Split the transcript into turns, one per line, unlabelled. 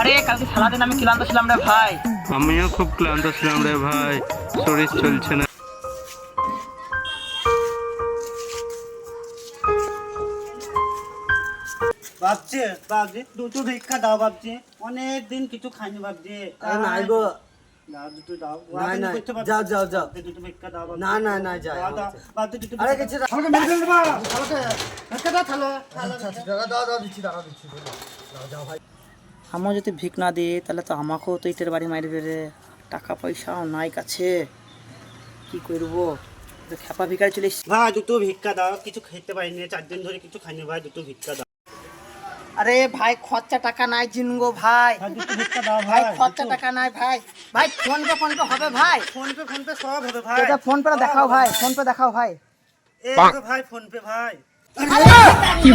আরে কালকে সারাদিন আমি ক্লান্ত ছিলাম রে ভাই।
আমিও খুব ক্লান্ত ছিলাম রে ভাই, শরীর চলছে না।
ভাবছি ভাবছি দুটো ভিক্ষা দাও ভাবছি, অনেক দিন কিছু খাইনি ভাবছি।
নাই গো,
দাও দুটো দাও।
নাই,
আমি
নাই,
করতে পারছি
যাও,
না।
যাও, যাও।
দুটো ভিক্ষা দাও ভাবছি।
না, না, না, যাই,
দাও, দাও,
আমার
ভাবছি দুটো
আরে
ভিক্ষা
কিছু
দাও। আমাকে মেরে ফেলবে না, আমাকে ভিক্ষা দাও, থালো।
দাও দিচ্ছি, দাও দিচ্ছি, যাও ভাই।
আমিও যদি ভিক না দিই তাহলে তো আমাকেও তো ইটের বাড়ি মারবে রে। টাকা পয়সাও নাই কাছে, কি করবো? তো খেপা ভিকারি চলে এসছি।
ভাই দুটো ভিক্ষা দাও, কিছু খেতে পারিনি 4 দিন ধরে, কিছু খাইনি ভাই, দুটো ভিক্ষা দাও।
আরে ভাই খরচা টাকা নাই জিনগো ভাই।
ভাই দুটো ভিক্ষা দাও
ভাই
ভাই।
খরচা টাকা নাই ভাই। ভাই ফোন পে হবে ভাই।
ফোন পে সব হবে ভাই।
এটা ফোন পে দেখাও ভাই, ফোন পে দেখাও ভাই।
এই তো ভাই ফোন পে ভাই।
কি